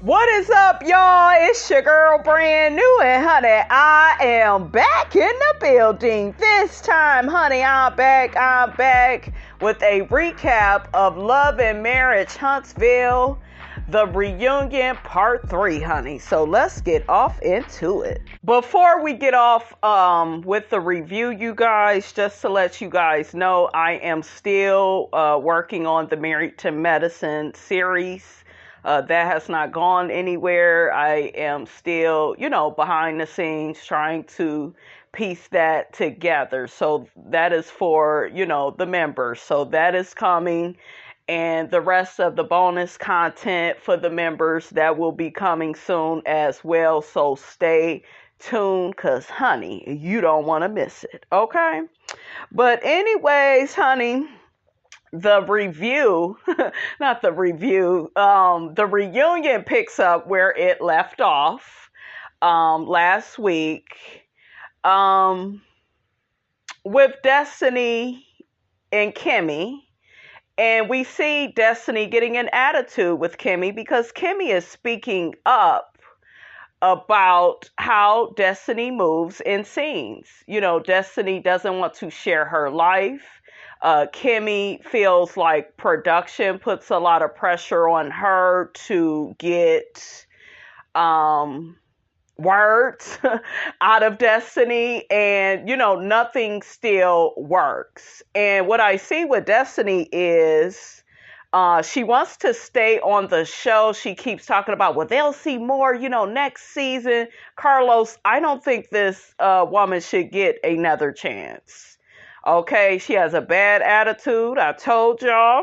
What is up, y'all? It's your girl, brand new, and honey, I am back in the building. This time, honey, I'm back with a recap of Love and Marriage Huntsville, the reunion part 3, honey. So let's get off into it. Before we get off with the review, you guys, just to let you guys know, I am still working on the Married to Medicine series. That has not gone anywhere. I am still, behind the scenes trying to piece that together. So that is for, the members. So that is coming. And the rest of the bonus content for the members, that will be coming soon as well. So stay tuned, because, honey, you don't want to miss it. Okay? But anyways, honey, the reunion picks up where it left off last week with Destiny and Kimmy. And we see Destiny getting an attitude with Kimmy because Kimmy is speaking up about how Destiny moves in scenes. Destiny doesn't want to share her life. Kimmy feels like production puts a lot of pressure on her to get words out of Destiny, and nothing still works. And what I see with Destiny is she wants to stay on the show. She keeps talking about, well, they'll see more, next season. Carlos, I don't think this woman should get another chance. Okay, she has a bad attitude. I told y'all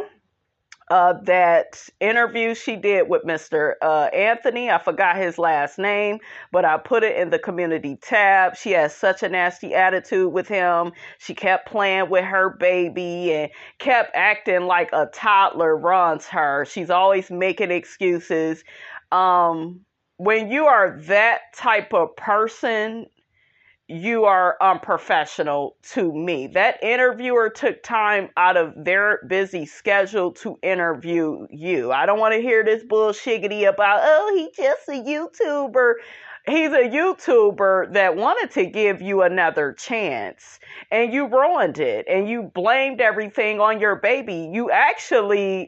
that interview she did with Mr. Anthony. I forgot his last name, but I put it in the community tab. She has such a nasty attitude with him. She kept playing with her baby and kept acting like a toddler runs her. She's always making excuses. When you are that type of person, you are unprofessional to me. That interviewer took time out of their busy schedule to interview you. I don't want to hear this bullshiggity about, oh, he's just a YouTuber. He's a YouTuber that wanted to give you another chance, and you ruined it, and you blamed everything on your baby. You actually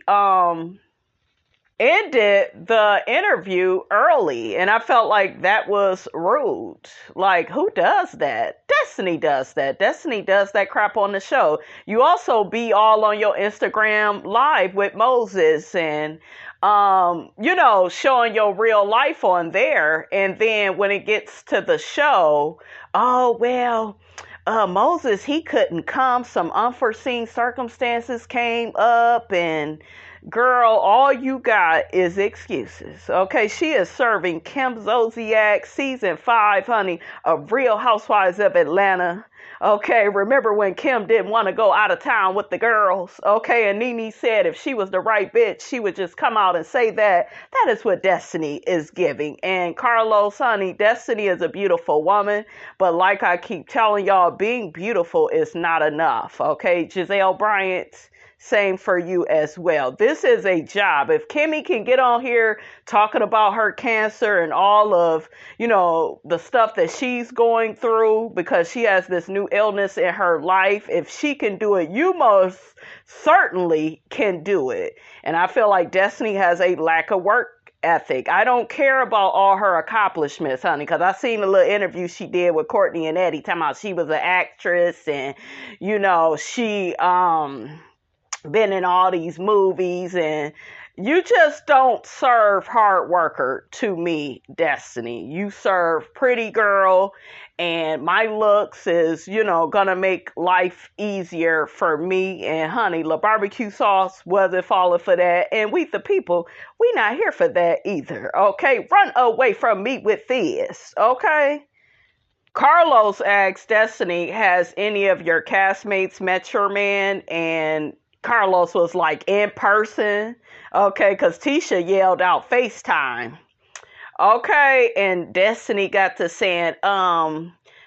ended the interview early, and I felt like that was rude. Like, who does that? Destiny does that. Destiny does that crap on the show. You also be all on your Instagram live with Moses and showing your real life on there, and then when it gets to the show, oh well, Moses, he couldn't come, some unforeseen circumstances came up, and girl, all you got is excuses. Okay, she is serving Kim Zolciak season 5, honey, of Real Housewives of Atlanta. Okay, remember when Kim didn't want to go out of town with the girls? Okay, and Nene said if she was the right bitch, she would just come out and say that. That is what Destiny is giving. And Carlos, honey, Destiny is a beautiful woman, but like I keep telling y'all, being beautiful is not enough. Okay, Giselle Bryant, same for you as well. This is a job. If Kimmy can get on here talking about her cancer and all of, the stuff that she's going through because she has this new illness in her life, if she can do it, you most certainly can do it. And I feel like Destiny has a lack of work ethic. I don't care about all her accomplishments, honey, because I seen a little interview she did with Courtney and Eddie talking about she was an actress and, she, been in all these movies, and you just don't serve hard worker to me, Destiny. You serve pretty girl, and my looks is, gonna make life easier for me. And honey, La Barbecue sauce wasn't falling for that, and we the people, we not here for that either. Okay, run away from me with this. Okay. Carlos asked Destiny, has any of your castmates met your man? And Carlos was like, in person. Okay, because Tisha yelled out FaceTime. Okay, and Destiny got to saying,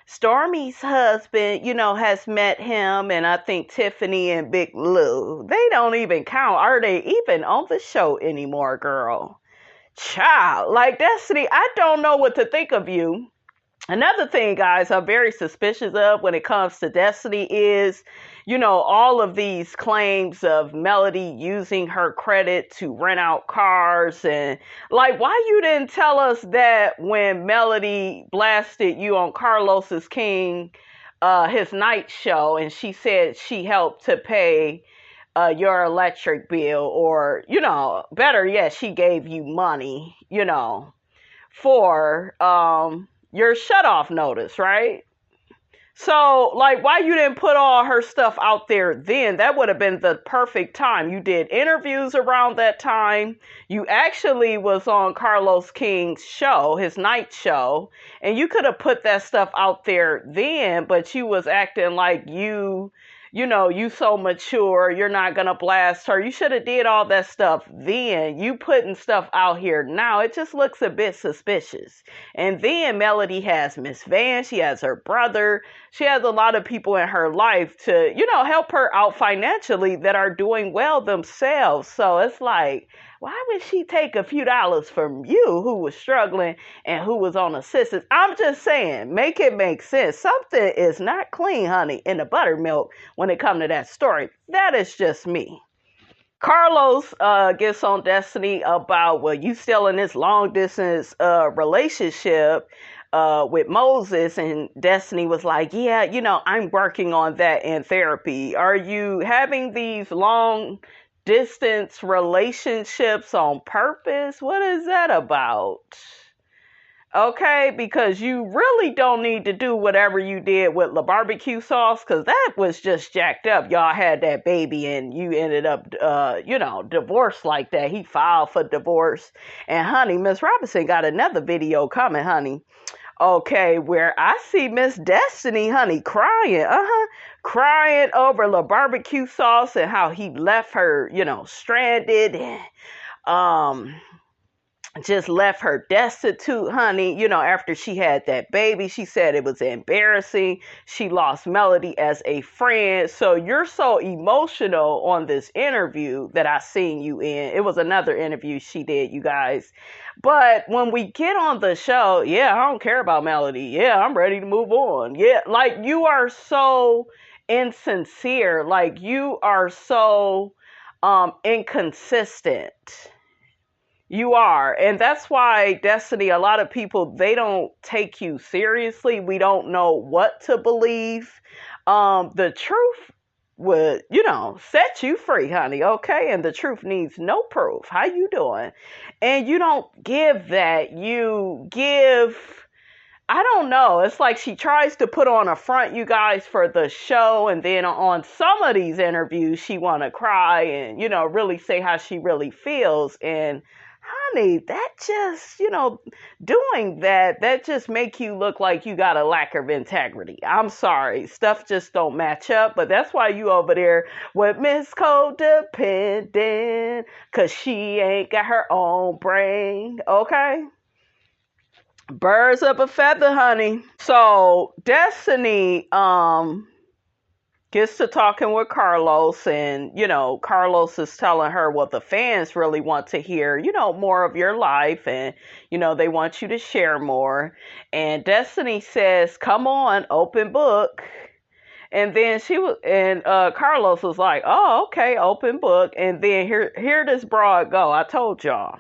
Stormy's husband, has met him, and I think Tiffany and Big Lou. They don't even count. Are they even on the show anymore, girl? Child, like Destiny, I don't know what to think of you. Another thing, guys, I'm very suspicious of when it comes to Destiny is, all of these claims of Melody using her credit to rent out cars. And like, why you didn't tell us that when Melody blasted you on Carlos's King, his night show, and she said she helped to pay your electric bill, or, better yet, she gave you money, for your shutoff notice, right? So, like, why you didn't put all her stuff out there then? That would have been the perfect time. You did interviews around that time. You actually was on Carlos King's show, his night show, and you could have put that stuff out there then, but you was acting like you so mature, you're not going to blast her. You should have did all that stuff then. You putting stuff out here now, it just looks a bit suspicious. And then Melody has Miss Van, she has her brother, she has a lot of people in her life to, help her out financially that are doing well themselves. So it's like, why would she take a few dollars from you who was struggling and who was on assistance? I'm just saying, make it make sense. Something is not clean, honey, in the buttermilk when it comes to that story. That is just me. Carlos gets on Destiny about, well, you still in this long distance relationship with Moses, and Destiny was like, yeah, I'm working on that in therapy. Are you having these long distance relationships on purpose? What is that about? Okay, because you really don't need to do whatever you did with the barbecue sauce, because that was just jacked up. Y'all had that baby and you ended up, divorced like that. He filed for divorce. And honey, Miss Robinson got another video coming, honey. Okay, where I see Miss Destiny, honey, crying, crying over the barbecue sauce and how he left her, stranded, and just left her destitute, honey. After she had that baby, she said it was embarrassing. She lost Melody as a friend. So you're so emotional on this interview that I seen you in. It was another interview she did, you guys. But when we get on the show, yeah, I don't care about Melody. Yeah, I'm ready to move on. Yeah, like, you are so insincere. Like, you are so inconsistent. You are. And that's why, Destiny, a lot of people, they don't take you seriously. We don't know what to believe. The truth would, set you free, honey, okay? And the truth needs no proof. How you doing? And you don't give that. You give, I don't know. It's like she tries to put on a front, you guys, for the show. And then on some of these interviews, she want to cry and, really say how she really feels. And honey, that just, doing that just make you look like you got a lack of integrity. I'm sorry. Stuff just don't match up. But that's why you over there with Miss Codependent, because she ain't got her own brain. Okay? Birds of a feather, honey. So Destiny, gets to talking with Carlos, and, Carlos is telling her what the fans really want to hear, more of your life, and, they want you to share more. And Destiny says, come on, open book. And then Carlos was like, oh, okay, open book. And then here this broad go. I told y'all,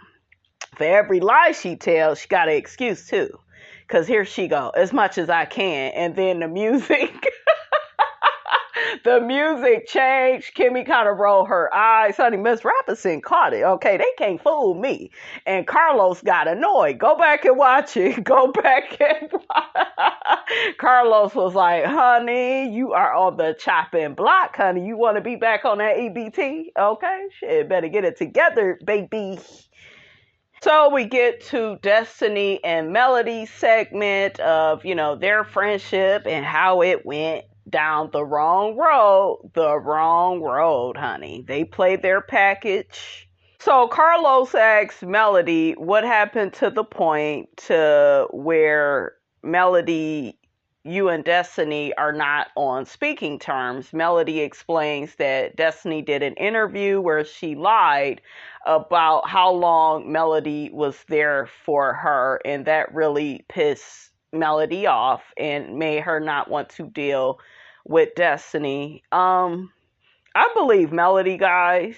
for every lie she tells, she got an excuse too. Because here she go, as much as I can. And then the music... The music changed. Kimmy kind of rolled her eyes. Honey, Miss Robinson caught it. Okay, they can't fool me. And Carlos got annoyed. Go back and watch it. Go back and watch. Carlos was like, honey, you are on the chopping block, honey. You want to be back on that EBT? Okay, shit, better get it together, baby. So we get to Destiny and Melody segment of, their friendship and how it went down the wrong road, honey. They played their package. So Carlos asks Melody what happened to the point to where Melody you and Destiny are not on speaking terms. Melody explains that Destiny did an interview where she lied about how long Melody was there for her, and that really pissed Melody off and made her not want to deal with Destiny. I believe Melody, guys.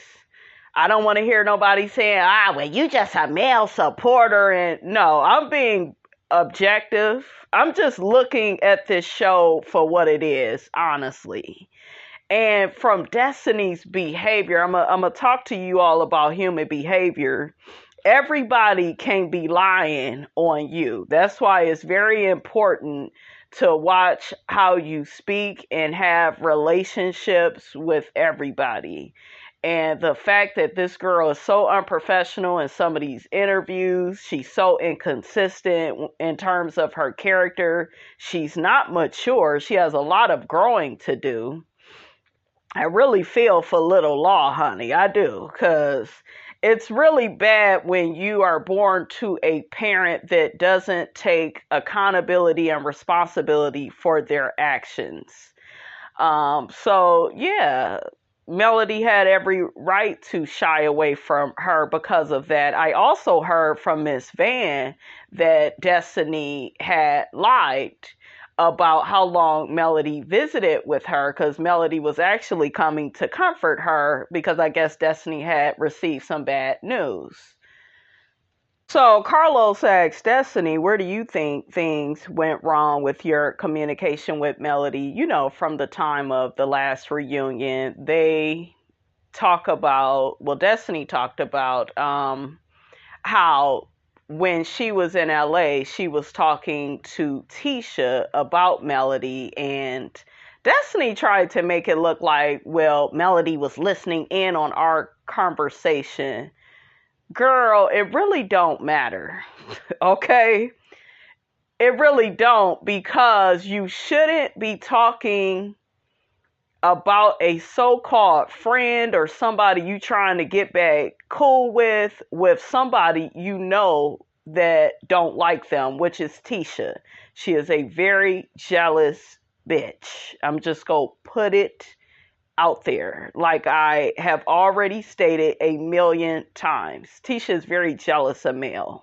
I don't want to hear nobody saying, well, you just a male supporter. And no, I'm being objective. I'm just looking at this show for what it is, honestly. And from Destiny's behavior, I'm going to talk to you all about human behavior. Everybody can be lying on you. That's why it's very important to watch how you speak and have relationships with everybody. And the fact that this girl is so unprofessional in some of these interviews, she's so inconsistent in terms of her character. She's not mature. She has a lot of growing to do. I really feel for little Law, honey. I do. Because it's really bad when you are born to a parent that doesn't take accountability and responsibility for their actions. So, yeah. Melody had every right to shy away from her because of that. I also heard from Miss Van that Destiny had lied about how long Melody visited with her, because Melody was actually coming to comfort her because I guess Destiny had received some bad news. So Carlos asked Destiny, where do you think things went wrong with your communication with Melody? You know, from the time of the last reunion, Destiny talked about how when she was in LA, she was talking to Tisha about Melody, and Destiny tried to make it look like, well, Melody was listening in on our conversation. Girl, it really don't matter, okay? It really don't, because you shouldn't be talking about a so-called friend or somebody you trying to get back cool with somebody you know that don't like them, which is Tisha. She is a very jealous bitch. I'm just gonna put it out there. Like I have already stated a million times, Tisha is very jealous of Mel.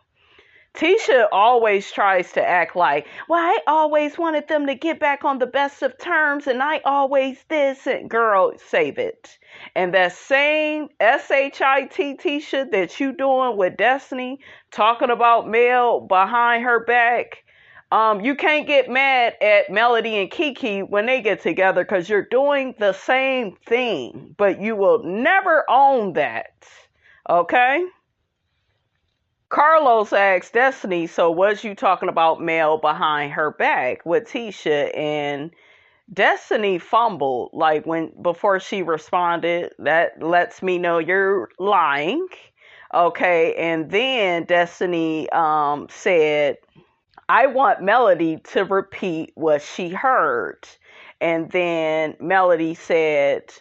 Tisha always tries to act like, well, I always wanted them to get back on the best of terms, and I always this. And girl, save it. And that same SHIT Tisha that you doing with Destiny, talking about Mel behind her back, you can't get mad at Melody and Kiki when they get together, because you're doing the same thing, but you will never own that. Okay? Carlos asked Destiny, so was you talking about Mel behind her back with Tisha? And Destiny fumbled, like before she responded. That lets me know you're lying. Okay, and then Destiny said, I want Melody to repeat what she heard. And then Melody said,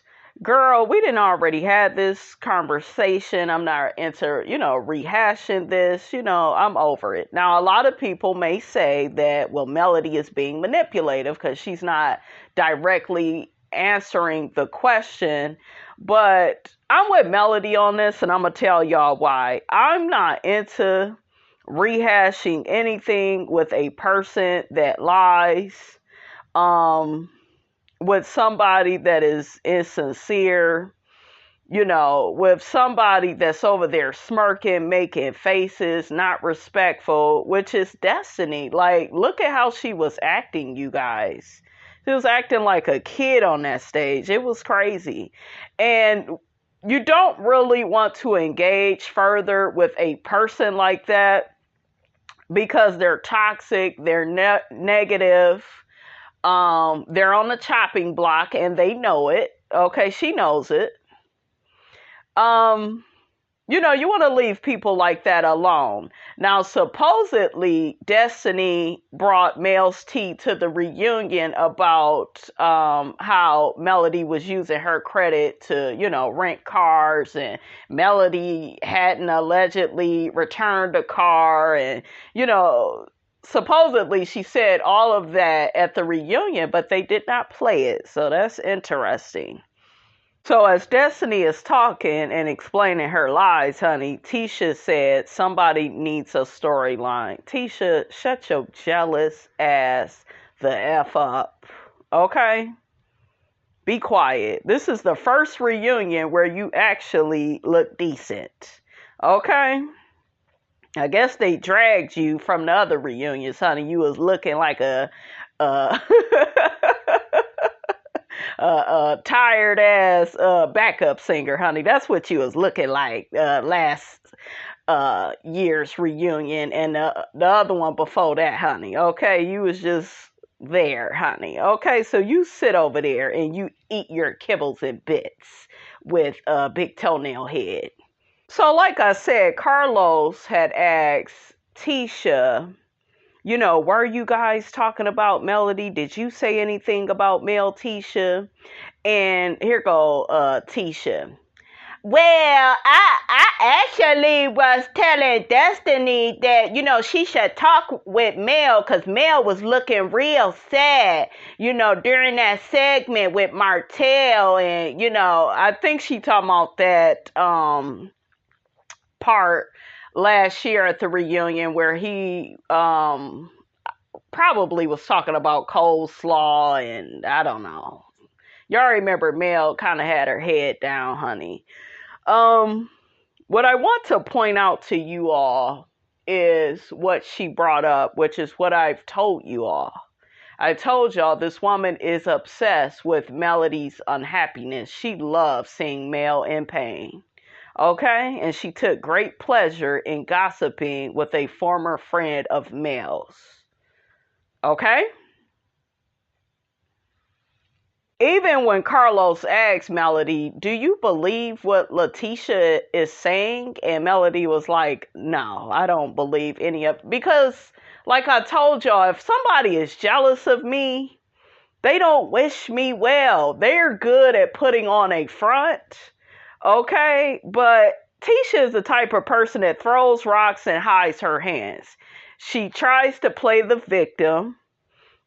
girl, we didn't already had this conversation. I'm not into, rehashing this. I'm over it. Now, a lot of people may say that, well, Melody is being manipulative because she's not directly answering the question. But I'm with Melody on this, and I'm going to tell y'all why. I'm not into rehashing anything with a person that lies, with somebody that is insincere, with somebody that's over there smirking, making faces, not respectful, which is Destiny. Like, look at how she was acting, you guys. She was acting like a kid on that stage. It was crazy. And you don't really want to engage further with a person like that, because they're toxic, they're negative, they're on the chopping block and they know it. Okay, she knows it. You want to leave people like that alone. Now, supposedly, Destiny brought Mel's tea to the reunion about how Melody was using her credit to, rent cars, and Melody hadn't allegedly returned a car, and, supposedly she said all of that at the reunion, but they did not play it. So that's interesting. So as Destiny is talking and explaining her lies, honey, Tisha said somebody needs a storyline. Tisha, shut your jealous ass the F up. Okay? Be quiet. This is the first reunion where you actually look decent. Okay? I guess they dragged you from the other reunions, honey. You was looking like a tired ass backup singer, honey. That's what you was looking like last year's reunion and the other one before that, honey. Okay, you was just there, honey. Okay, so you sit over there and you eat your kibbles and bits with a big toenail head. So like I said, Carlos had asked Tisha, you know, were you guys talking about Melody? Did you say anything about male Tisha? And here go Tisha. Well, I actually was telling Destiny that, you know, she should talk with Mel because Mel was looking real sad, you know, during that segment with Martell. And, you know, I think she talking about that part last year at the reunion where he probably was talking about coleslaw and I don't know. Y'all remember Mel kind of had her head down, honey. What I want to point out to you all is what she brought up, which is what I've told you all. I told y'all this woman is obsessed with Melody's unhappiness. She loves seeing Mel in pain. Okay? And she took great pleasure in gossiping with a former friend of Mel's. Okay? Even when Carlos asked Melody, do you believe what Letitia is saying? And Melody was like, no, I don't believe any of it. Because, like I told y'all, if somebody is jealous of me, they don't wish me well. They're good at putting on a front. Okay? But Tisha is the type of person that throws rocks and hides her hands. She tries to play the victim.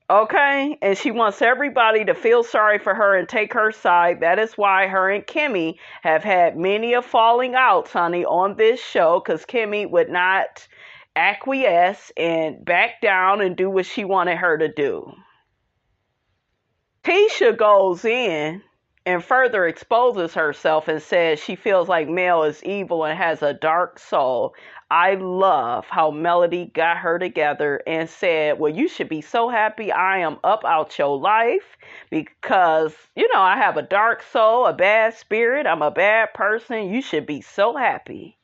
Okay, and she wants everybody to feel sorry for her and take her side. That is why her and Kimmy have had many a falling outs, honey, on this show, because Kimmy would not acquiesce and back down and do what she wanted her to do. Tisha goes in and further exposes herself and says she feels like Mel is evil and has a dark soul. I love how Melody got her together and said, well, you should be so happy I am up out your life because, you know, I have a dark soul, a bad spirit. I'm a bad person. You should be so happy.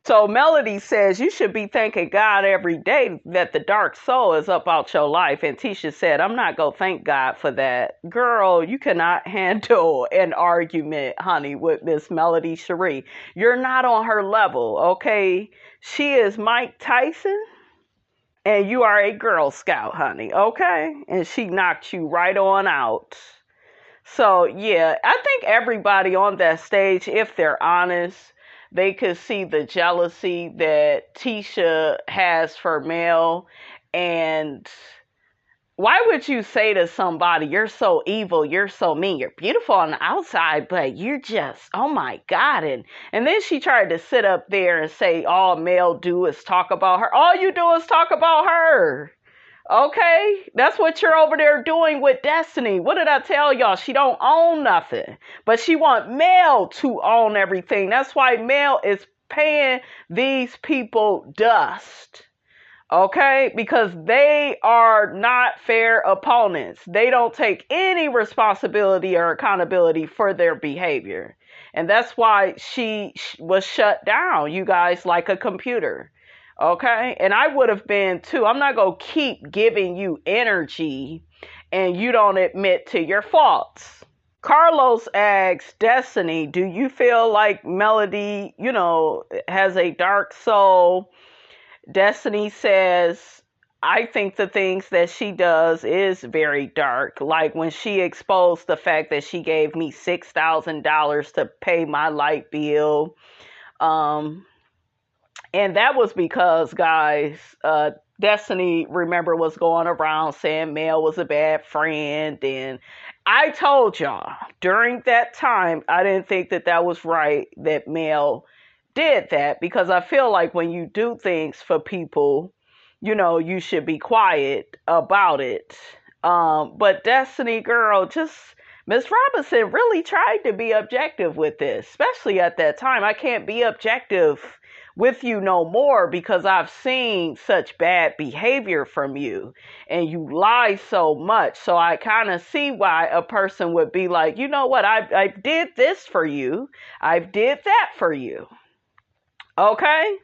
So Melody says you should be thanking God every day that the dark soul is up out your life. And Tisha said, I'm not going to thank God for that. Girl, you cannot handle an argument, honey, with Miss Melody Cherie. You're not on her level, okay? She is Mike Tyson and you are a Girl Scout, honey, okay? And she knocked you right on out. So, yeah, I think everybody on that stage, if they're honest, they could see the jealousy that Tisha has for Mel. And why would you say to somebody, you're so evil, you're so mean, you're beautiful on the outside, but you're just, oh my God. And then she tried to sit up there and say, all Mel do is talk about her. All you do is talk about her. Okay, that's what you're over there doing with Destiny. What did I tell y'all? She don't own nothing, but she want Mel to own everything. That's why Mel is paying these people dust. Okay, because they are not fair opponents. They don't take any responsibility or accountability for their behavior. And that's why she was shut down, you guys, like a computer. Okay, and I would have been too. I'm not going to keep giving you energy and you don't admit to your faults. Carlos asks Destiny, do you feel like Melody, you know, has a dark soul? Destiny says, I think the things that she does is very dark. Like when she exposed the fact that she gave me $6,000 to pay my light bill. And that was because, guys, Destiny, remember, was going around saying Mel was a bad friend. And I told y'all during that time, I didn't think that that was right that Mel did that, because I feel like when you do things for people, you should be quiet about it. But Destiny girl, just Miss Robinson really tried to be objective with this, especially at that time. I can't be objective with you no more because I've seen such bad behavior from you and you lie so much. So I kind of see why a person would be like, you know what, I did this for you. I did that for you. Okay?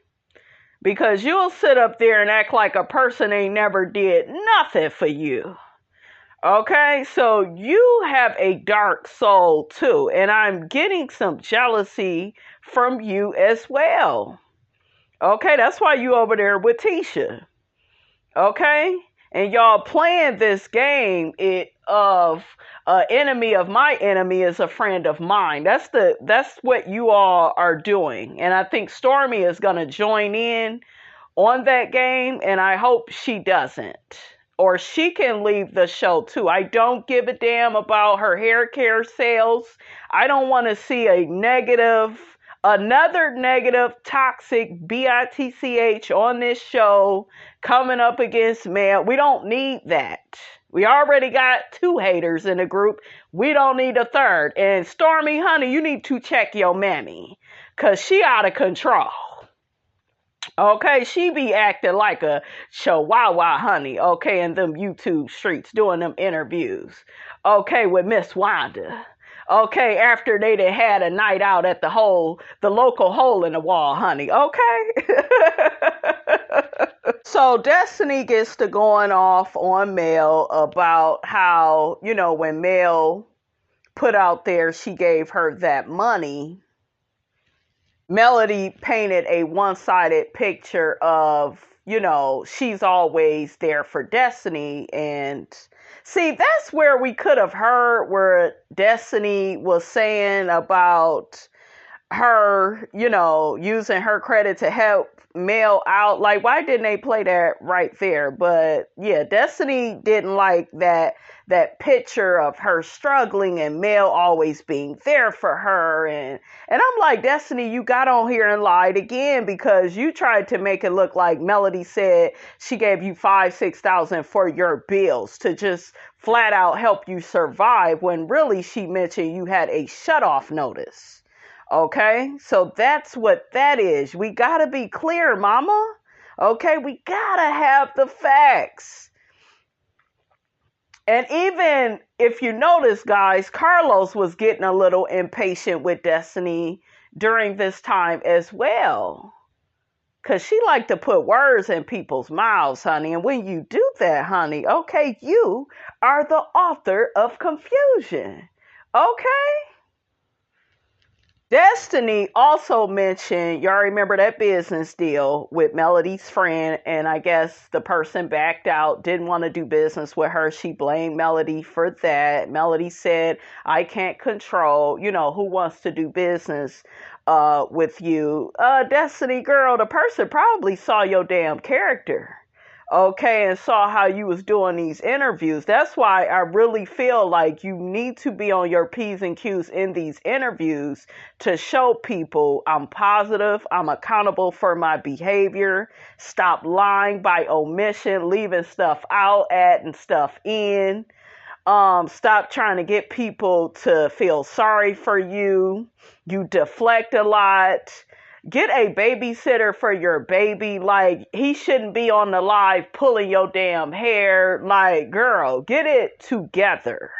Because you'll sit up there and act like a person ain't never did nothing for you. Okay, so you have a dark soul too, and I'm getting some jealousy from you as well. Okay, that's why you over there with Tisha. Okay, and y'all playing this game of enemy of my enemy is a friend of mine. That's what you all are doing, and I think Stormy is gonna join in on that game, and I hope she doesn't. Or she can leave the show too. I don't give a damn about her hair care sales. I don't want to see another negative, toxic bitch on this show coming up against Mel. We don't need that. We already got 2 haters in the group. We don't need a third. And Stormy, honey, you need to check your mammy, because she out of control. Okay, she be acting like a chihuahua, honey, okay, in them YouTube streets, doing them interviews, okay, with Miss Wanda, okay, after they done had a night out at the local hole in the wall, honey, okay? So Destiny gets to going off on Mel about how, when Mel put out there she gave her that money, Melody painted a one-sided picture of, she's always there for Destiny. And see, that's where we could have heard where Destiny was saying about her, using her credit to help Mel out. Like, why didn't they play that right there? But yeah, Destiny didn't like that picture of her struggling and Mel always being there for her. And I'm like, Destiny, you got on here and lied again, because you tried to make it look like Melody said she gave you $5,000-6,000 for your bills to just flat out help you survive, when really she mentioned you had a shut-off notice. Okay, so that's what that is. We gotta be clear, mama. Okay, we gotta have the facts. And even if you notice, guys, Carlos was getting a little impatient with Destiny during this time as well, because she liked to put words in people's mouths, honey. And when you do that, honey, okay, you are the author of confusion. Okay? Destiny also mentioned, y'all remember that business deal with Melody's friend, and I guess the person backed out, didn't want to do business with her. She blamed Melody for that. Melody said, I can't control, who wants to do business with you. Destiny girl, the person probably saw your damn character. Okay, and saw how you was doing these interviews. That's why I really feel like you need to be on your P's and Q's in these interviews to show people I'm positive, I'm accountable for my behavior, stop lying by omission, leaving stuff out, adding stuff in, stop trying to get people to feel sorry for you, you deflect a lot. Get a babysitter for your baby. Like, he shouldn't be on the live pulling your damn hair. Like, girl, get it together.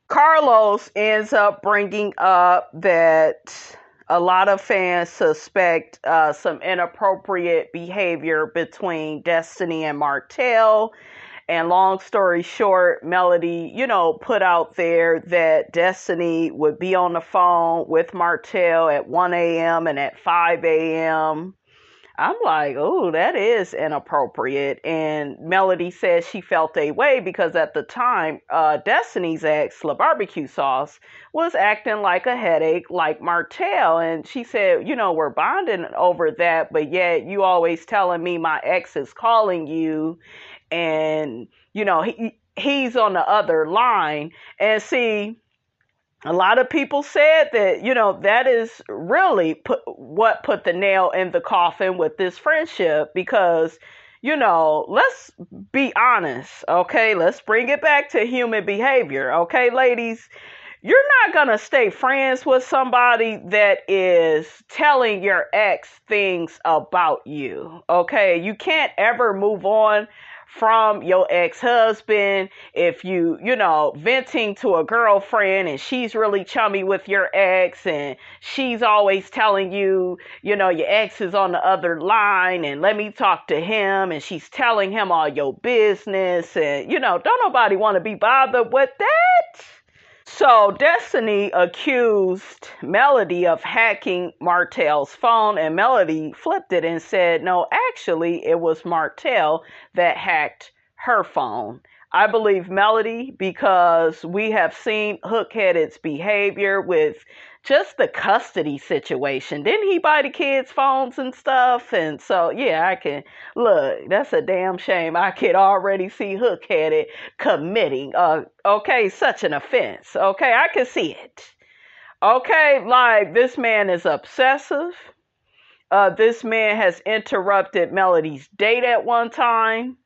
Carlos ends up bringing up that a lot of fans suspect some inappropriate behavior between Destiny and Martell. And long story short, Melody, put out there that Destiny would be on the phone with Martell at 1 a.m. and at 5 a.m. I'm like, oh, that is inappropriate. And Melody says she felt a way because at the time, Destiny's ex, La Barbecue Sauce, was acting like a headache, like Martell. And she said, we're bonding over that, but yet you always telling me my ex is calling you, and he's on the other line. And see, a lot of people said that, that is really what put the nail in the coffin with this friendship because, let's be honest, okay? Let's bring it back to human behavior, okay, ladies? You're not going to stay friends with somebody that is telling your ex things about you, okay? You can't ever move on from your ex-husband if venting to a girlfriend and she's really chummy with your ex and she's always telling you, your ex is on the other line and let me talk to him, and she's telling him all your business, and don't nobody want to be bothered with that. So Destiny accused Melody of hacking Martell's phone, and Melody flipped it and said, no, actually, it was Martell that hacked her phone. I believe Melody because we have seen Hookheaded's behavior with just the custody situation. Didn't he buy the kids' phones and stuff? And so, yeah, I can look. That's a damn shame. I could already see Hookheaded committing, such an offense. Okay, I can see it. Okay, like this man is obsessive. This man has interrupted Melody's date at one time.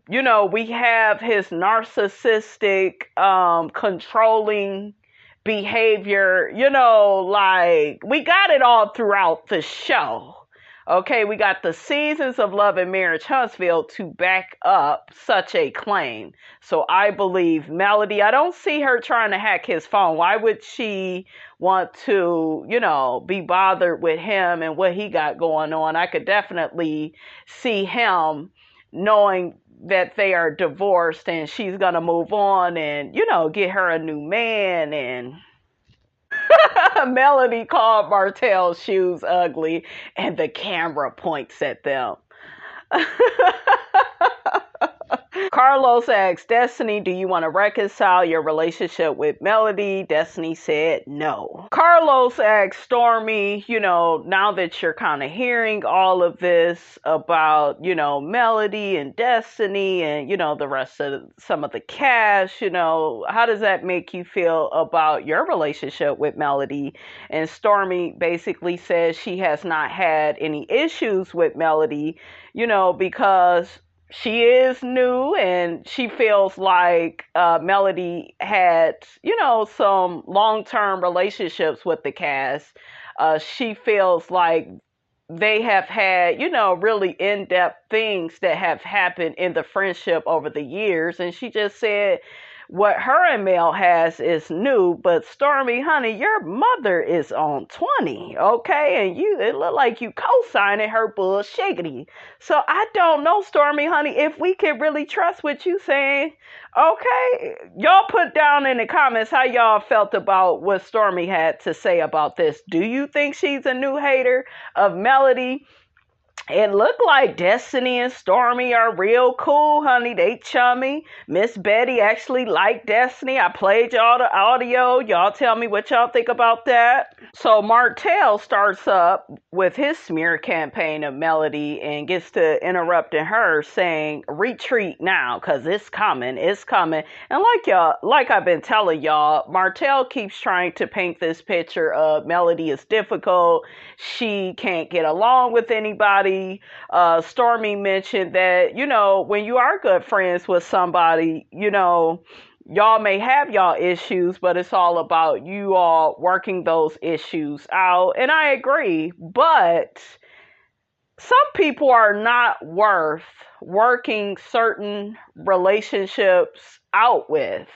We have his narcissistic, controlling behavior, like we got it all throughout the show. Okay, we got the seasons of Love and Marriage Huntsville to back up such a claim. So I believe Melody, I don't see her trying to hack his phone. Why would she want to, be bothered with him and what he got going on? I could definitely see him knowing that they are divorced and she's going to move on and, get her a new man. And Melody called Martell's shoes ugly and the camera points at them. Carlos asked Destiny, do you want to reconcile your relationship with Melody? Destiny said no. Carlos asked Stormy, now that you're kind of hearing all of this about, Melody and Destiny and, the rest of some of the cast, how does that make you feel about your relationship with Melody? And Stormy basically says she has not had any issues with Melody, because she is new and she feels like Melody had, some long-term relationships with the cast. She feels like they have had, really in-depth things that have happened in the friendship over the years. And she just said what her and Mel has is new, but Stormy, honey, your mother is on 20, okay? And it look like you co-signing her bullshiggity. So I don't know, Stormy, honey, if we can really trust what you saying. Okay, y'all put down in the comments how y'all felt about what Stormy had to say about this. Do you think she's a new hater of Melody? It looked like Destiny and Stormy are real cool, honey. They chummy. Miss Betty actually liked Destiny. I played y'all the audio. Y'all tell me what y'all think about that. So Martell starts up with his smear campaign of Melody and gets to interrupting her saying, retreat now, because it's coming. It's coming. And like I've been telling y'all, Martell keeps trying to paint this picture of Melody is difficult. She can't get along with anybody. Stormy mentioned that, when you are good friends with somebody, y'all may have y'all issues, but it's all about you all working those issues out. And I agree, but some people are not worth working certain relationships out with.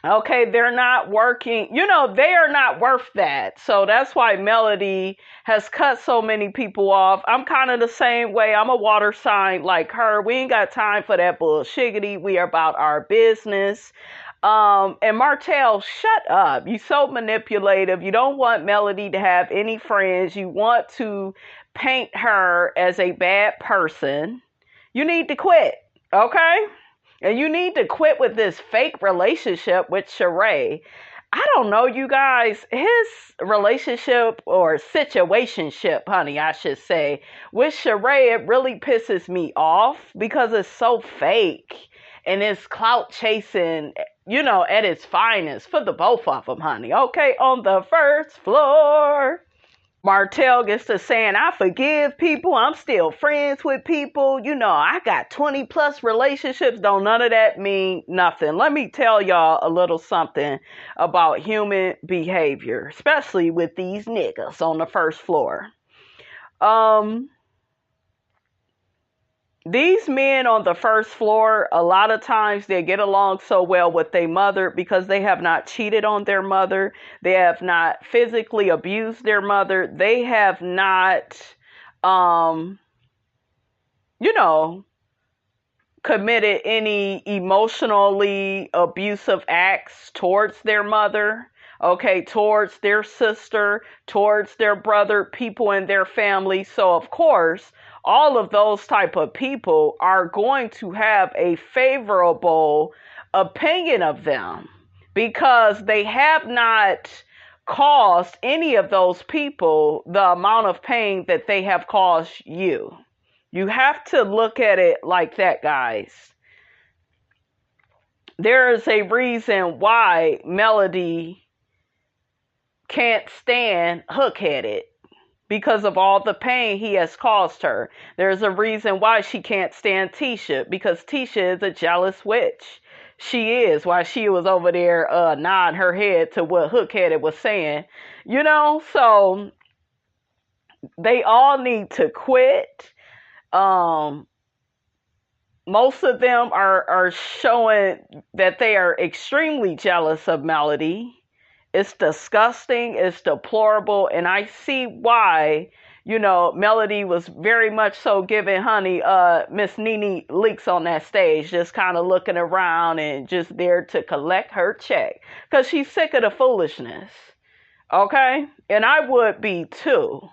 Okay, they're not working, they are not worth that. So that's why Melody has cut so many people off. I'm kind of the same way. I'm a water sign like her. We ain't got time for that bullshiggity. We are about our business. And Martell, shut up. You so manipulative. You don't want Melody to have any friends. You want to paint her as a bad person. You need to quit, okay? And you need to quit with this fake relationship with Sheree. I don't know, you guys. His relationship or situationship, honey, I should say, with Sheree, it really pisses me off because it's so fake and it's clout chasing, at its finest for the both of them, honey. Okay, on the first floor. Martell gets to saying, I forgive people. I'm still friends with people. I got 20 plus relationships. Don't none of that mean nothing. Let me tell y'all a little something about human behavior, especially with these niggas on the first floor. These men on the first floor, a lot of times they get along so well with their mother because they have not cheated on their mother. They have not physically abused their mother. They have not, committed any emotionally abusive acts towards their mother. Okay, towards their sister, towards their brother, people in their family. So, of course, all of those type of people are going to have a favorable opinion of them because they have not caused any of those people the amount of pain that they have caused you. You have to look at it like that, guys. There is a reason why Melody can't stand Hook-headed because of all the pain he has caused her. There's a reason why she can't stand Tisha because Tisha is a jealous witch. She is, while she was over there nodding her head to what Hook-headed was saying. So they all need to quit. Most of them are showing that they are extremely jealous of Melody. It's disgusting. It's deplorable. And I see why, Melody was very much so giving honey Miss Nene Leakes on that stage, just kind of looking around and just there to collect her check. Because she's sick of the foolishness. Okay? And I would be too.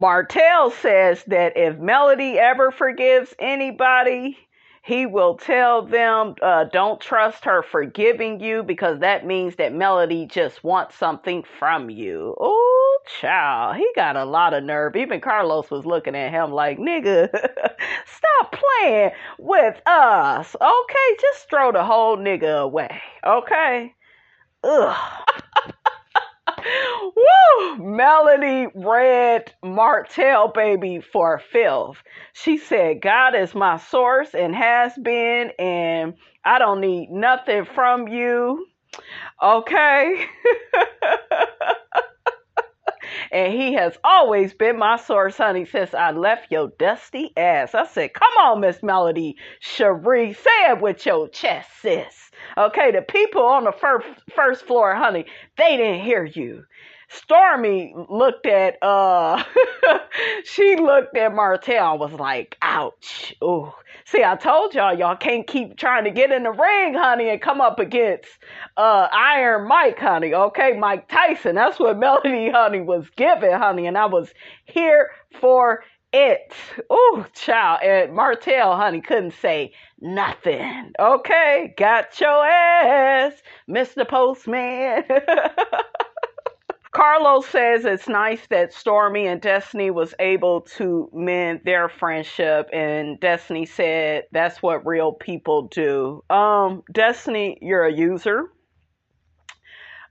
Martell says that if Melody ever forgives anybody, he will tell them, don't trust her forgiving you because that means that Melody just wants something from you. Oh, child. He got a lot of nerve. Even Carlos was looking at him like, nigga, stop playing with us. Okay, just throw the whole nigga away. Okay? Ugh. Woo! Melody read Martell, baby, for filth. She said, God is my source and has been, and I don't need nothing from you. Okay? And he has always been my source, honey, since I left your dusty ass. I said, come on, Miss Melody Cherie, say it with your chest, sis. Okay, the people on the first floor, honey, they didn't hear you. Stormy looked at, she looked at Martell and was like, ouch. Ooh. See, I told y'all can't keep trying to get in the ring, honey, and come up against Iron Mike, honey. Okay, Mike Tyson. That's what Melody, honey, was giving, honey, and I was here for it. Ooh, child. And Martell, honey, couldn't say nothing. Okay, got your ass, Mr. Postman. Carlos says it's nice that Stormy and Destiny was able to mend their friendship, and Destiny said that's what real people do. Destiny, you're a user.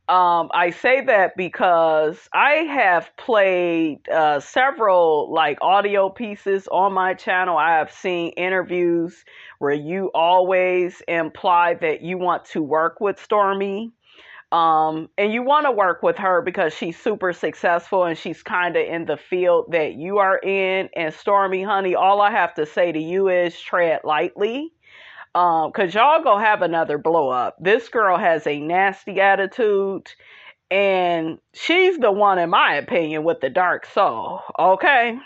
I say that because I have played several audio pieces on my channel. I have seen interviews where you always imply that you want to work with Stormy. And you want to work with her because she's super successful and she's kind of in the field that you are in. And Stormy, honey, all I have to say to you is tread lightly. Cause y'all gonna have another blow up. This girl has a nasty attitude and she's the one, in my opinion, with the dark soul. Okay.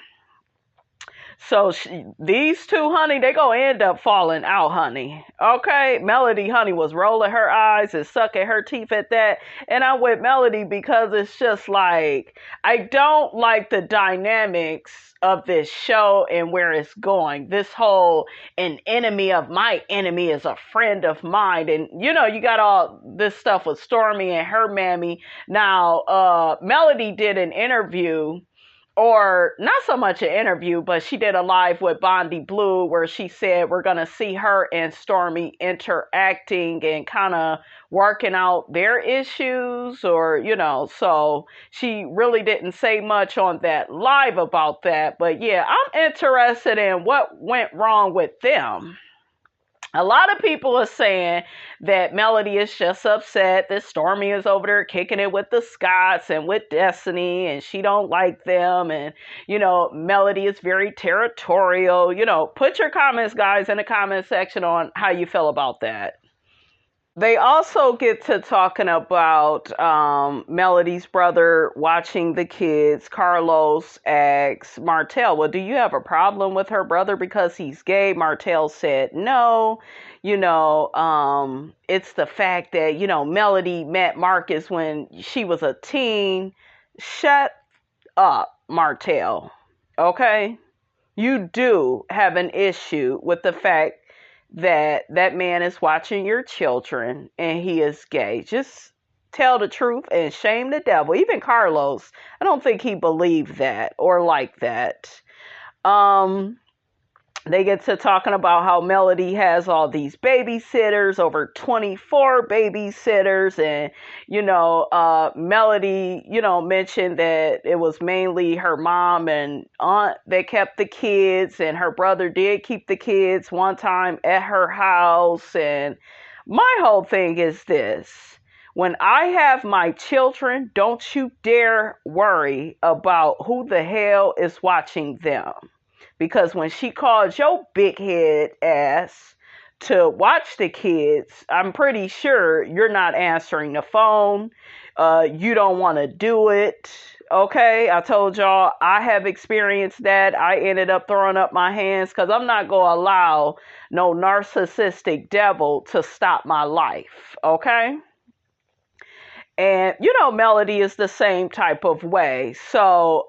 So these two, honey, they gonna end up falling out, honey. Okay, Melody, honey, was rolling her eyes and sucking her teeth at that, and I'm with Melody because it's just like I don't like the dynamics of this show and where it's going. This whole an enemy of my enemy is a friend of mine, and you know you got all this stuff with Stormy and her mammy. Now, Melody did an interview, or not so much an interview, but she did a live with Bondi Blue where she said we're going to see her and Stormy interacting and kind of working out their issues, or, you know, so she really didn't say much on that live about that. But yeah, I'm interested in what went wrong with them. A lot of people are saying that Melody is just upset that Stormy is over there kicking it with the Scotts and with Destiny, and she don't like them. And, you know, Melody is very territorial. You know, put your comments, guys, in the comment section on how you feel about that. They also get to talking about Melody's brother watching the kids. Carlos asks Martell, well, do you have a problem with her brother because he's gay? Martell said no. You know, it's the fact that, you know, Melody met Marcus when she was a teen. Shut up, Martell. Okay? You do have an issue with the fact that man is watching your children and he is gay. Just tell the truth and shame the devil. Even Carlos, I don't think he believed that or like that. They get to talking about how Melody has all these babysitters, over 24 babysitters. And, you know, Melody, you know, mentioned that it was mainly her mom and aunt that kept the kids, and her brother did keep the kids one time at her house. And my whole thing is this: when I have my children, don't you dare worry about who the hell is watching them. Because when she called your big head ass to watch the kids, I'm pretty sure you're not answering the phone. You don't want to do it. Okay, I told y'all I have experienced that. I ended up throwing up my hands because I'm not going to allow no narcissistic devil to stop my life. Okay? And, you know, Melody is the same type of way. So,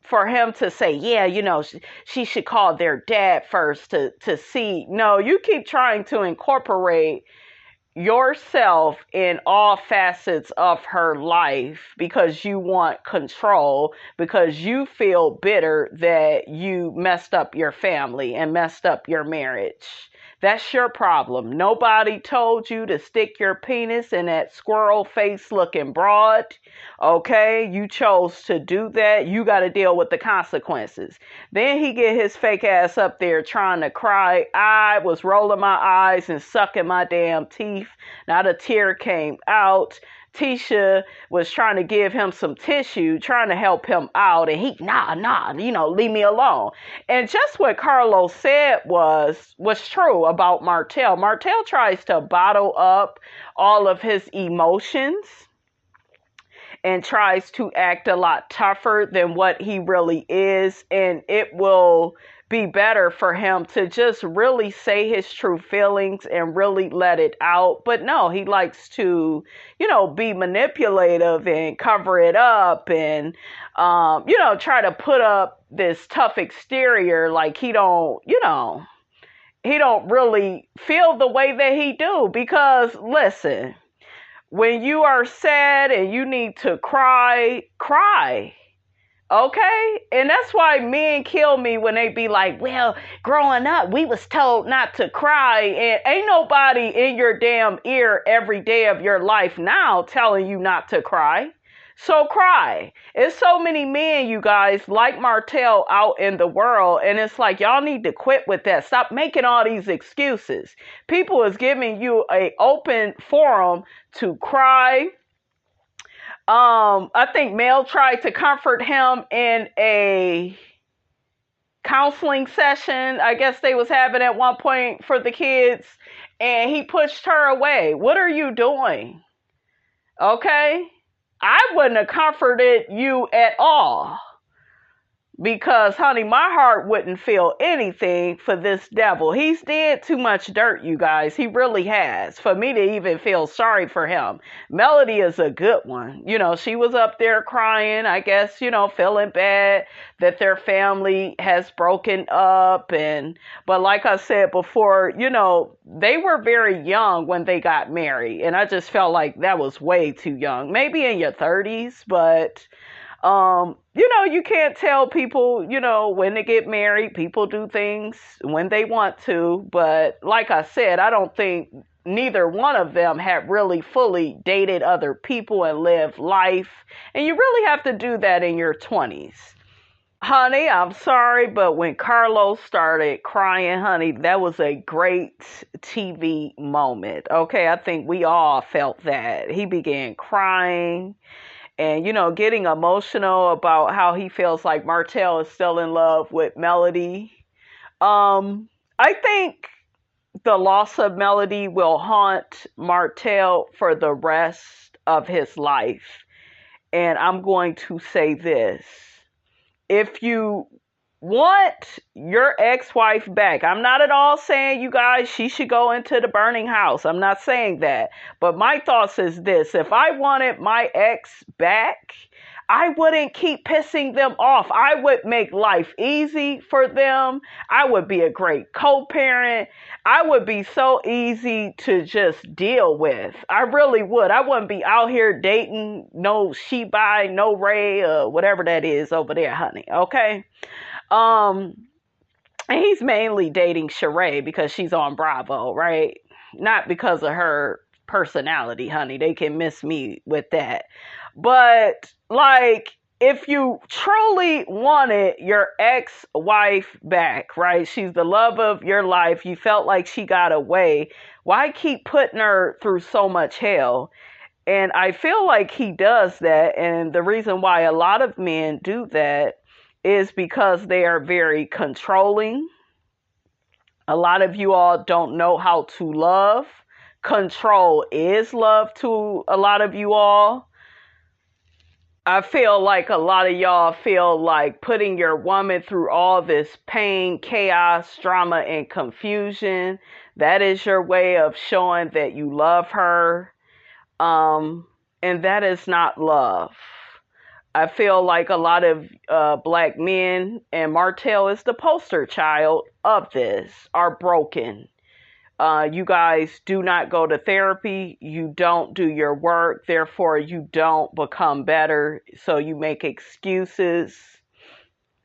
for him to say, yeah, you know, she should call their dad first to see. No, you keep trying to incorporate yourself in all facets of her life because you want control, because you feel bitter that you messed up your family and messed up your marriage. That's your problem. Nobody told you to stick your penis in that squirrel face looking broad. Okay, you chose to do that. You got to deal with the consequences. Then he get his fake ass up there trying to cry. I was rolling my eyes and sucking my damn teeth. Not a tear came out. Tisha was trying to give him some tissue, trying to help him out, and he, nah, you know, leave me alone. And just what Carlos said was true about Martell. Martell tries to bottle up all of his emotions and tries to act a lot tougher than what he really is, and it will be better for him to just really say his true feelings and really let it out. But no, he likes to, you know, be manipulative and cover it up and, you know, try to put up this tough exterior like he don't, you know, he don't really feel the way that he do. Because listen, when you are sad and you need to cry, cry. Okay? And that's why men kill me when they be like, well, growing up, we was told not to cry. And ain't nobody in your damn ear every day of your life now telling you not to cry. So cry. It's so many men, you guys, like Martell out in the world. And it's like, y'all need to quit with that. Stop making all these excuses. People is giving you an open forum to cry. I think Mel tried to comfort him in a counseling session, I guess they was having at one point for the kids, and he pushed her away. What are you doing? Okay? I wouldn't have comforted you at all. Because, honey, my heart wouldn't feel anything for this devil. He's did too much dirt, you guys. He really has. For me to even feel sorry for him. Melody is a good one. You know, she was up there crying, I guess, you know, feeling bad that their family has broken up. But like I said before, you know, they were very young when they got married. And I just felt like that was way too young. Maybe in your 30s, but you know, you can't tell people, you know, when they get married. People do things when they want to. But like I said, I don't think neither one of them had really fully dated other people and lived life. And you really have to do that in your 20s. Honey, I'm sorry, but when Carlos started crying, honey, that was a great TV moment. Okay, I think we all felt that. He began crying and, you know, getting emotional about how he feels like Martell is still in love with Melody. I think the loss of Melody will haunt Martell for the rest of his life. And I'm going to say this. If you want your ex-wife back, I'm not at all saying, you guys, she should go into the burning house. I'm not saying that. But my thoughts is this. If I wanted my ex back, I wouldn't keep pissing them off. I would make life easy for them. I would be a great co-parent. I would be so easy to just deal with. I really would. I wouldn't be out here dating no Sheba, no Ray, whatever that is over there, honey. Okay? And he's mainly dating Sheree because she's on Bravo, right? Not because of her personality, honey. They can miss me with that. But, like, if you truly wanted your ex-wife back, right? She's the love of your life. You felt like she got away. Why keep putting her through so much hell? And I feel like he does that. And the reason why a lot of men do that is because they are very controlling. A lot of you all don't know how to love. Control is love to a lot of you all. I feel like a lot of y'all feel like putting your woman through all this pain, chaos, drama, and confusion. That is your way of showing that you love her. And that is not love. I feel like a lot of black men, and Martell is the poster child of this, are broken. You guys do not go to therapy. You don't do your work. Therefore, you don't become better. So you make excuses.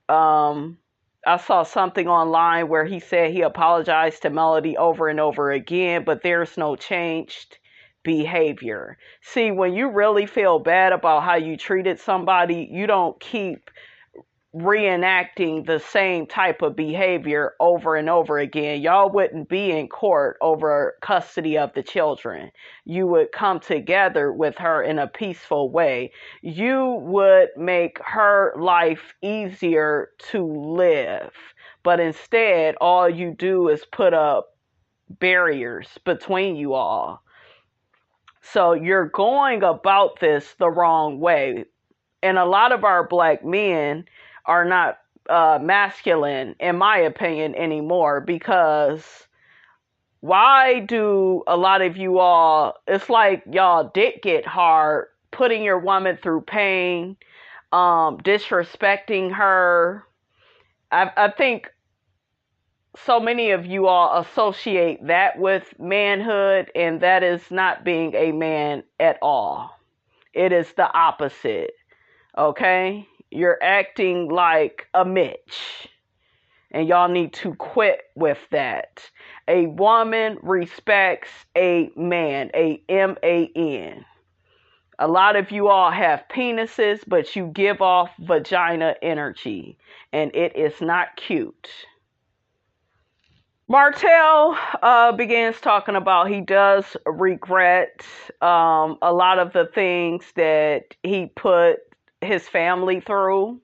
I saw something online where he said he apologized to Melody over and over again, but there's no changed behavior. See, when you really feel bad about how you treated somebody, you don't keep reenacting the same type of behavior over and over again. Y'all wouldn't be in court over custody of the children. You would come together with her in a peaceful way. You would make her life easier to live. But instead, all you do is put up barriers between you all. So you're going about this the wrong way. And a lot of our black men are not masculine, in my opinion, anymore, because why do a lot of you all, it's like y'all dick get hard, putting your woman through pain, disrespecting her. I think so many of you all associate that with manhood, and that is not being a man at all. It is the opposite. Okay? You're acting like a Mitch. And y'all need to quit with that. A woman respects a man, a man. A lot of you all have penises, but you give off vagina energy. And it is not cute. Martell begins talking about he does regret a lot of the things that he put his family through.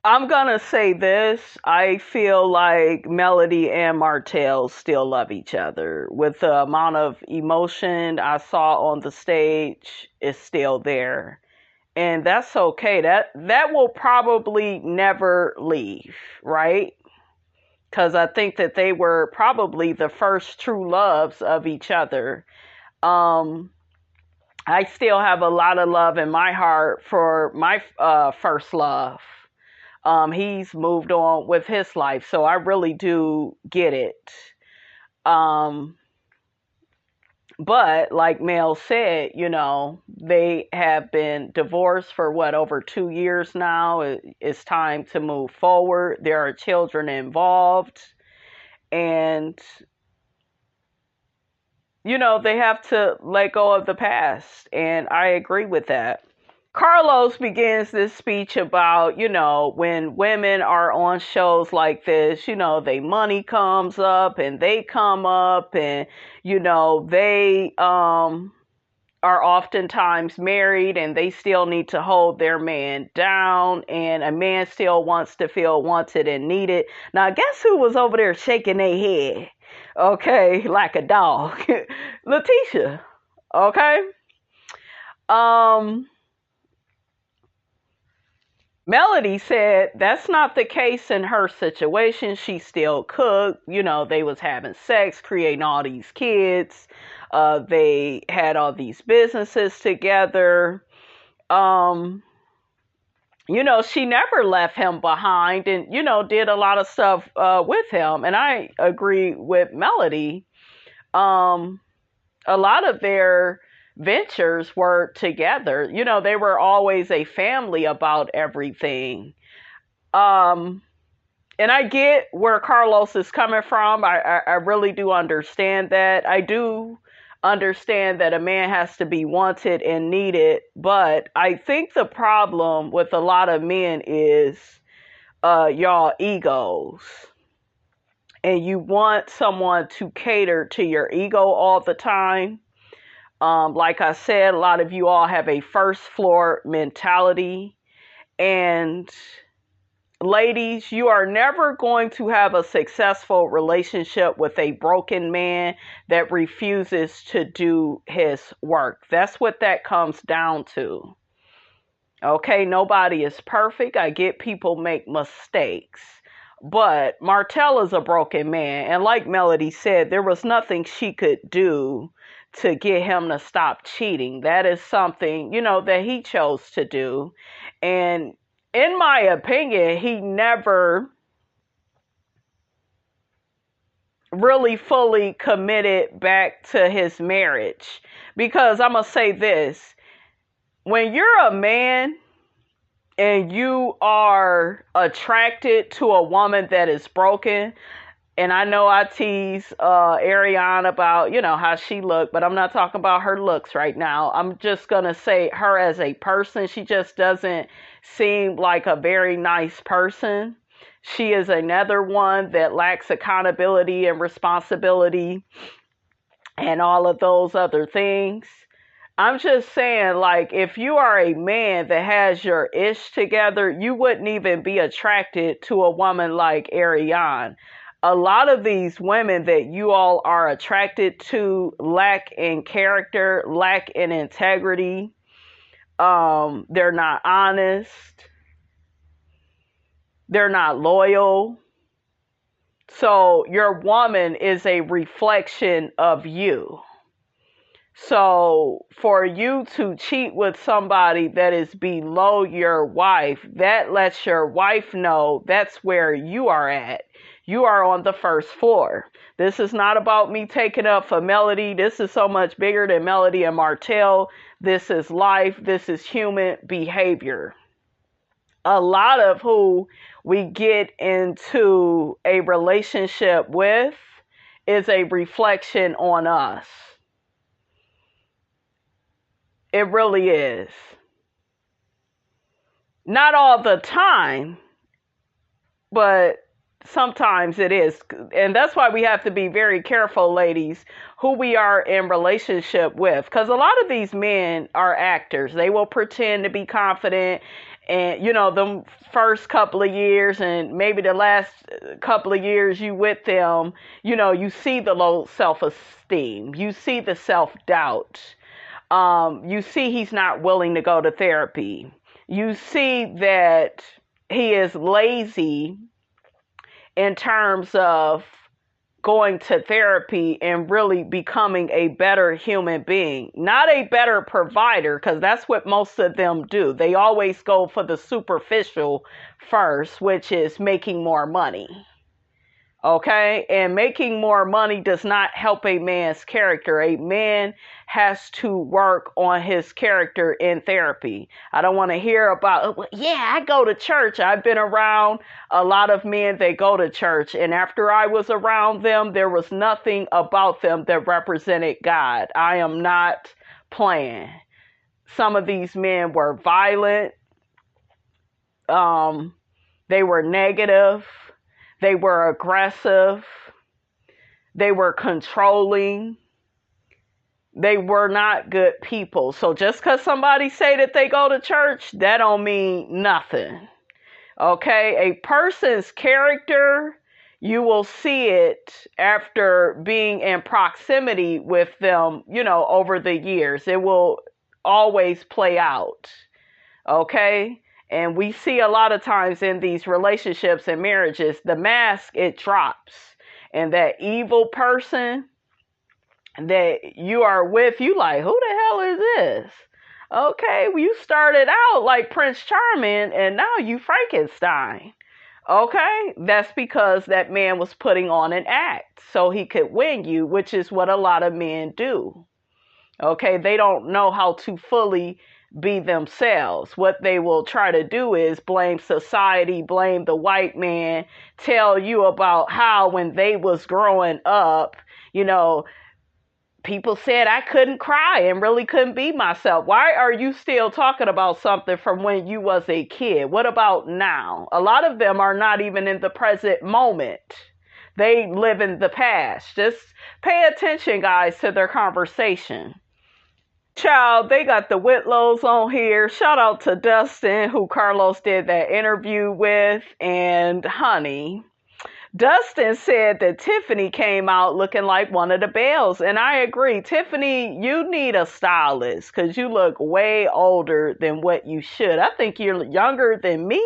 I'm gonna say this. I feel like Melody and Martell still love each other. With the amount of emotion I saw on the stage, it's still there. And that's okay. That will probably never leave, right? Because I think that they were probably the first true loves of each other. Um, I still have a lot of love in my heart for my first love. He's moved on with his life, so I really do get it. Um, but like Mel said, they have been divorced for what, over 2 years now. It's time to move forward. There are children involved, and they have to let go of the past, and I agree with that. Carlos begins this speech about, when women are on shows like this, they money comes up and they come up, and, they are oftentimes married and they still need to hold their man down, and a man still wants to feel wanted and needed. Now, guess who was over there shaking their head? Okay, like a dog. Letitia. Okay. Melody said that's not the case in her situation. She still cooked. They was having sex, creating all these kids. They had all these businesses together. She never left him behind, and, did a lot of stuff with him. And I agree with Melody. A lot of their ventures were together. They were always a family about everything. And I get where Carlos is coming from. I really do understand that. I do understand that a man has to be wanted and needed, but I think the problem with a lot of men is y'all egos. And you want someone to cater to your ego all the time. Like I said, a lot of you all have a first floor mentality. And ladies, you are never going to have a successful relationship with a broken man that refuses to do his work. That's what that comes down to. Okay, nobody is perfect. I get people make mistakes. But Martell is a broken man. And like Melody said, there was nothing she could do to get him to stop cheating. That is something, that he chose to do. And in my opinion, he never really fully committed back to his marriage. Because I'm going to say this, when you're a man and you are attracted to a woman that is broken, and I know I tease Ariane about, how she looked, but I'm not talking about her looks right now. I'm just going to say her as a person. She just doesn't seem like a very nice person. She is another one that lacks accountability and responsibility and all of those other things. I'm just saying, like, if you are a man that has your ish together, you wouldn't even be attracted to a woman like Ariane. A lot of these women that you all are attracted to lack in character, lack in integrity. They're not honest. They're not loyal. So your woman is a reflection of you. So for you to cheat with somebody that is below your wife, that lets your wife know that's where you are at. You are on the first floor. This is not about me taking up for Melody. This is so much bigger than Melody and Martell. This is life. This is human behavior. A lot of who we get into a relationship with is a reflection on us. It really is. Not all the time, but sometimes it is. And that's why we have to be very careful, ladies, who we are in relationship with. Because a lot of these men are actors. They will pretend to be confident. And, the first couple of years and maybe the last couple of years you with them, you see the low self-esteem. You see the self-doubt. You see he's not willing to go to therapy. You see that he is lazy in terms of going to therapy and really becoming a better human being, not a better provider, because that's what most of them do. They always go for the superficial first, which is making more money. Okay, and making more money does not help a man's character. A man has to work on his character in therapy. I don't want to hear about, yeah, I go to church. I've been around a lot of men that go to church, and after I was around them, there was nothing about them that represented God. I am not playing. Some of these men were violent. They were negative. They were aggressive. They were controlling. They were not good people. So just because somebody say that they go to church, that don't mean nothing. Okay? A person's character, you will see it after being in proximity with them, over the years. It will always play out. Okay? And we see a lot of times in these relationships and marriages, the mask, it drops. And that evil person that you are with, you like, who the hell is this? Okay, well, you started out like Prince Charming and now you Frankenstein. Okay, that's because that man was putting on an act so he could win you, which is what a lot of men do. Okay, they don't know how to fully be themselves. What they will try to do is blame society, blame the white man, tell you about how when they was growing up, people said I couldn't cry and really couldn't be myself. Why are you still talking about something from when you was a kid? What about now? A lot of them are not even in the present moment. They live in the past. Just pay attention, guys, to their conversation. Child, they got the Whitlows on here. Shout out to Dustin, who Carlos did that interview with. And honey, Dustin said that Tiffany came out looking like one of the Bells. And I agree. Tiffany, you need a stylist because you look way older than what you should. I think you're younger than me.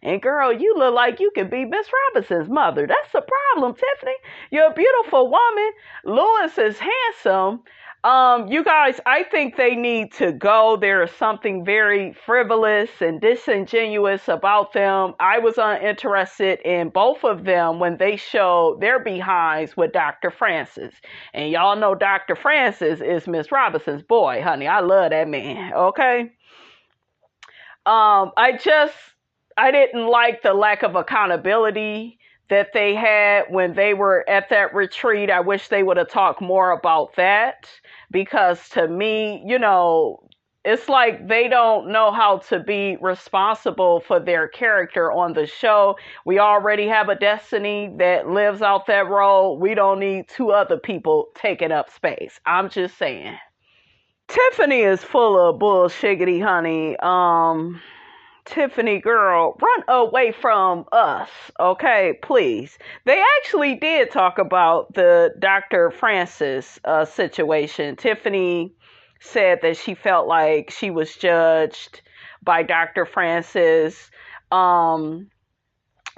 And girl, you look like you could be Miss Robinson's mother. That's the problem, Tiffany. You're a beautiful woman. Louis is handsome. You guys, I think they need to go. There is something very frivolous and disingenuous about them. I was uninterested in both of them when they showed their behinds with Dr. Francis. And y'all know Dr. Francis is Miss Robinson's boy, honey. I love that man, okay? I didn't like the lack of accountability that they had when they were at that retreat. I wish they would have talked more about that. Because to me, it's like they don't know how to be responsible for their character on the show. We already have a Destiny that lives out that role. We don't need two other people taking up space. I'm just saying. Tiffany is full of bullshiggity, honey. Tiffany, girl, run away from us, okay, please. They actually did talk about the Dr. Francis situation. Tiffany said that she felt like she was judged by Dr. Francis.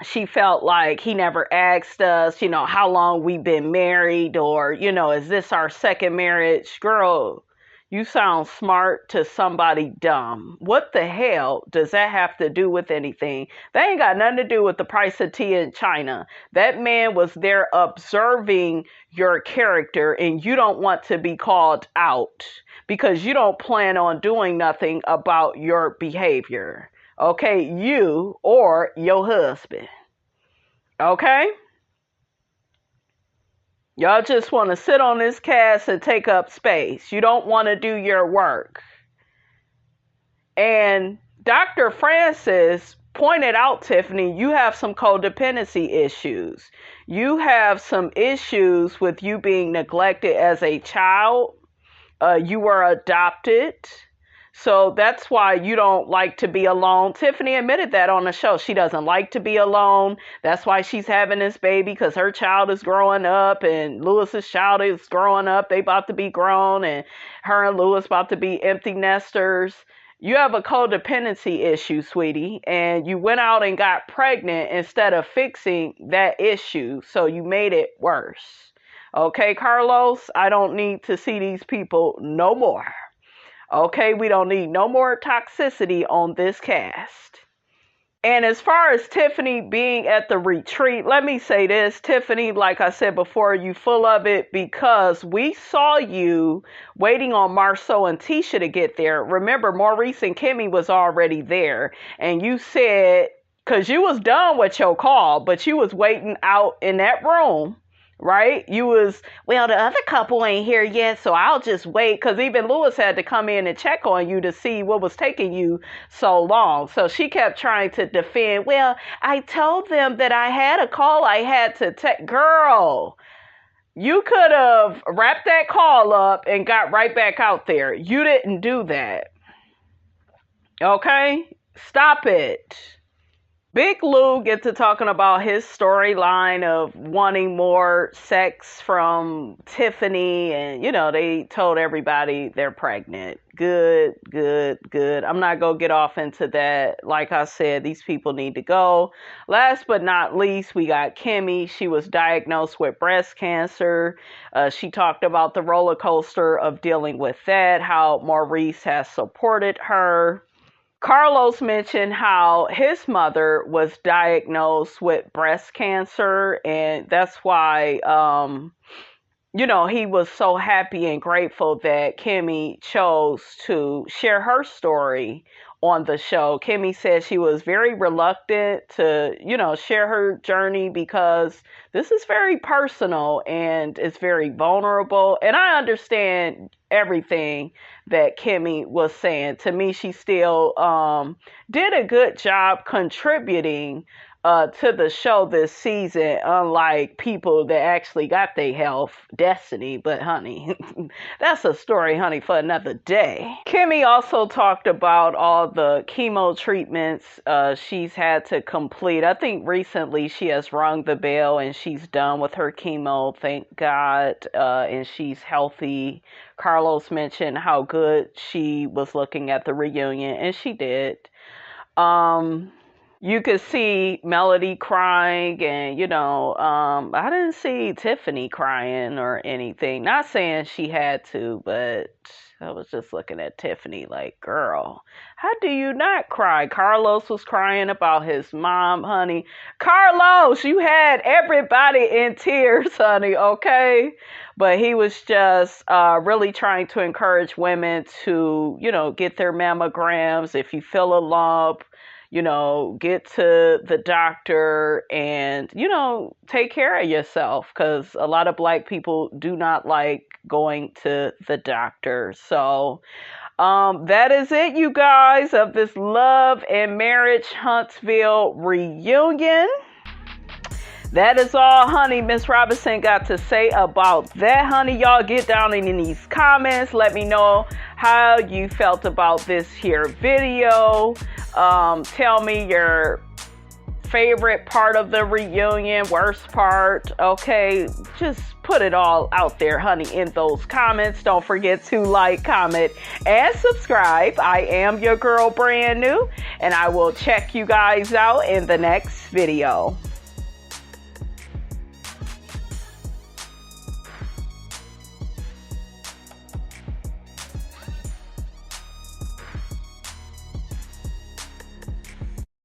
She felt like he never asked us, how long we've been married or, is this our second marriage? Girl, you sound smart to somebody dumb. What the hell does that have to do with anything? That ain't got nothing to do with the price of tea in China. That man was there observing your character and you don't want to be called out because you don't plan on doing nothing about your behavior. Okay, you or your husband. Okay? Y'all just want to sit on this cast and take up space. You don't want to do your work. And Dr. Francis pointed out, Tiffany, you have some codependency issues. You have some issues with you being neglected as a child. You were adopted. So that's why you don't like to be alone. Tiffany admitted that on the show. She doesn't like to be alone. That's why she's having this baby, because her child is growing up and Lewis's child is growing up. They about to be grown, and her and Lewis about to be empty nesters. You have a codependency issue, sweetie, and you went out and got pregnant instead of fixing that issue. So you made it worse. Okay, Carlos, I don't need to see these people no more. Okay, we don't need no more toxicity on this cast. And as far as Tiffany being at the retreat, let me say this, Tiffany, like I said before, you full of it, because we saw you waiting on Marceau and Tisha to get there. Remember, Maurice and Kimmy was already there. And you said, because you was done with your call, but you was waiting out in that room. Right? You was, well, the other couple ain't here yet, so I'll just wait. Because even Lewis had to come in and check on you to see what was taking you so long. So she kept trying to defend, well, I told them that I had a call I had to take. Girl, you could have wrapped that call up and got right back out there. You didn't do that. Okay? Stop it. Big Lou gets to talking about his storyline of wanting more sex from Tiffany, and they told everybody they're pregnant. Good. I'm not gonna get off into that. Like I said, these people need to go. Last but not least, we got Kimmy. She was diagnosed with breast cancer. She talked about the roller coaster of dealing with that, how Maurice has supported her. Carlos mentioned how his mother was diagnosed with breast cancer, and that's why, he was so happy and grateful that Kimmy chose to share her story on the show. Kimmy said she was very reluctant to, share her journey because this is very personal and it's very vulnerable. And I understand everything that Kimmy was saying. To me, she still did a good job contributing to the show this season, unlike people that actually got their health destiny. But honey, that's a story, honey, for another day. Kimmy also talked about all the chemo treatments she's had to complete. I think recently she has rung the bell and she's done with her chemo, thank God, and she's healthy. Carlos mentioned how good she was looking at the reunion, and she did. You could see Melody crying, and, I didn't see Tiffany crying or anything. Not saying she had to, but I was just looking at Tiffany like, girl, how do you not cry? Carlos was crying about his mom, honey. Carlos, you had everybody in tears, honey, okay? But he was just really trying to encourage women to, get their mammograms. If you feel a lump, get to the doctor and, take care of yourself, because a lot of Black people do not like going to the doctor. So that is it, you guys, of this Love and Marriage Huntsville reunion. That is all, honey, Miss Robinson got to say about that, honey. Y'all get down in these comments. Let me know how you felt about this here video. Tell me your favorite part of the reunion, worst part, okay? Just put it all out there, honey, in those comments. Don't forget to like, comment, and subscribe. I am your girl, Brand New, and I will check you guys out in the next video.